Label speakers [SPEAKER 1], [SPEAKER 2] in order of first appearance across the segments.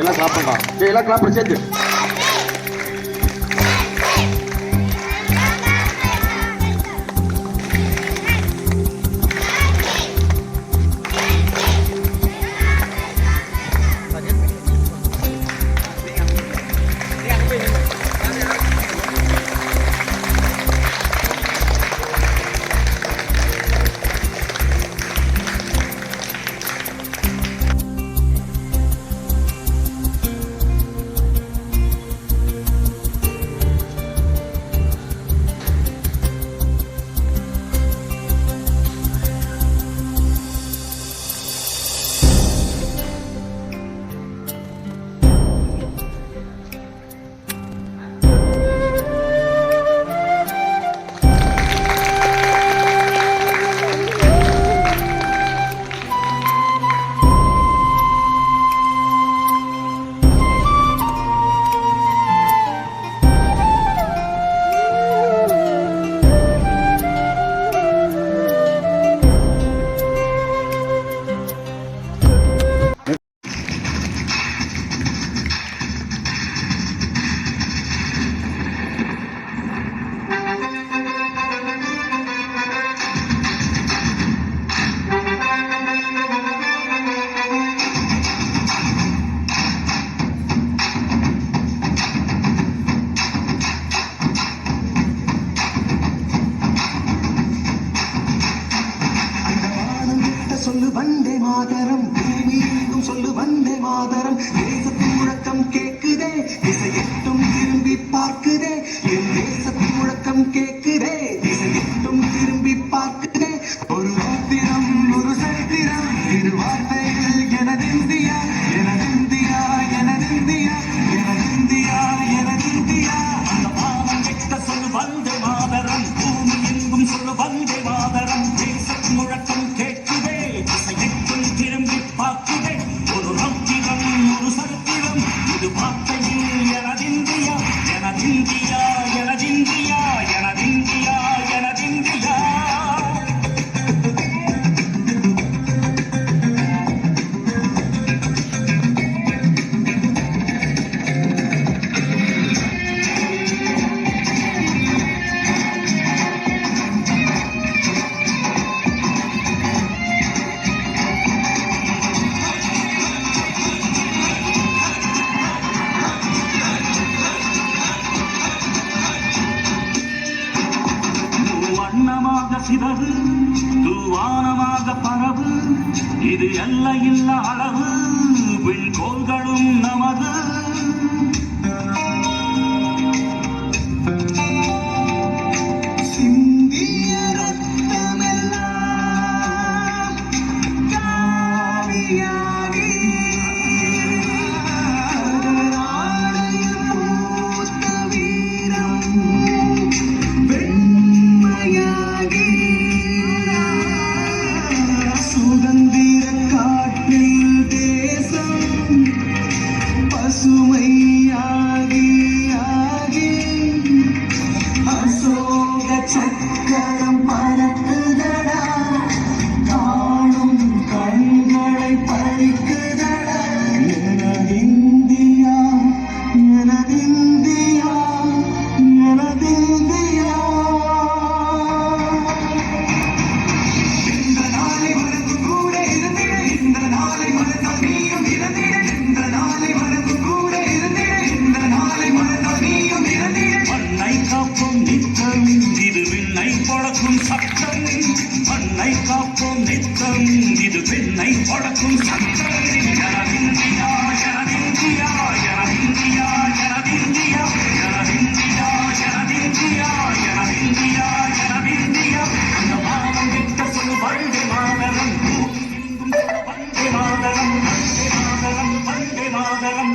[SPEAKER 1] எல்லாம் கிளாப் பண்றான். எல்லாம் கிளாப் பண்ணி சேர்த்து.
[SPEAKER 2] சொல்லு வந்தே மாதரம், பூமி எங்கும் சொல்லு வந்தே மாதரம். தேசத்தின் முழக்கம் கேக்குதே, திசை எட்டும் திரும்பி பார்க்குதே. என் தேசத்தின் முழக்கம் கேக்குதே, திசை எட்டும் திரும்பி பார்க்குதே. ஒரு வாத்திரம், ஒரு சரித்திரம், இரு வார்த்தைகள் எனதிந்தியா, எனதிந்தியா, எனதிந்தியா, எனதிந்தியா, எனதிந்தியா. அந்த பாவம் வெட்ட சொல்லு வந்தே மாதரம், பூமி எங்கும் சொல்லு வந்தே மாதரம். தேசத்தின் முழக்கம் கேட்குதே, திரும்பி பார்க்குதே. ஒரு ராத்திரம், ஒரு சரித்திரம், இது வார்த்தையில் எனதிந்தியா, எனதிந்தியா, எனதிந்தியா, எனதிந்தியா, எனதிந்தியா. வண்ணமாக சிதறு, தூவானமாக பரவு, இது எல்லையில்லா அளவு, விண்கோள்களும் நமது. சிந்திய ரத்தமெல்லாம் காவியாகி பூத்த வீரம் சுதந்திர காற்றில் தேசம் பசுமையாகி ஆகி அசோக சக்கரம் பறக்குதடா, காணும் கண்களை பறிக்குதடா. எனதிந்தியா, எனதிந்தியா, எனதிந்தியா. இது விண்ணை பழக்கும் சட்டம், மண்ணை காப்போம் நித்தம், இது விண்ணை பழக்கும் சட்டம். எனதிந்தியா, எனதிந்தியா, எனதிந்தியா, எனதிந்தியா, எனதிந்தியா, எனதிந்தியா, எனதிந்தியா, எனதிந்தியா. அந்த பாவம் விட்ட சொல்லு வந்தே மாதரம், வந்தே மாதரம், வந்தே மாதரம், வந்தே மாதரம்.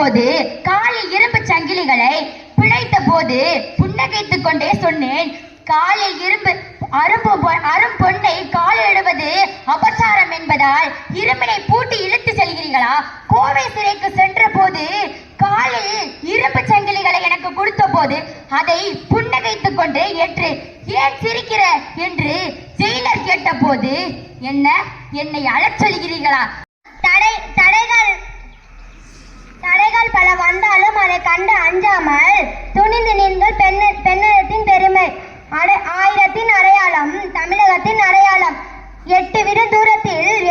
[SPEAKER 3] போது காலில் இரும்பு சங்கிலிகளை பிழைத்த போது புன்னகைத்துக் கொண்டே சொன்னேன், காலில் இரும்பு அரும் பொன்னை காலிடுவது அபச்சாரம் என்பதால் இரும்பினை பூட்டி இழுத்து செல்கிறீர்களா? கோவை சிறைக்கு சென்ற போது காலில் இரும்பு சங்கிலிகளை எனக்கு கொடுத்த போது அதை புன்னகைத்துக் கொண்டு ஏற்று ஏன் சிரிக்கிற என்று ஜெயிலர் கேட்ட போது என்னை அழச் சொல்கிறீர்களா? தடைகள் பல வந்தாலும் அதை கண்டு அஞ்சாமல் துணிந்து நீங்கள் பெண்ணகத்தின் பெருமை, ஆயிரத்தின் அடையாளம், தமிழகத்தின் அடையாளம். 8 விட தூரத்தில்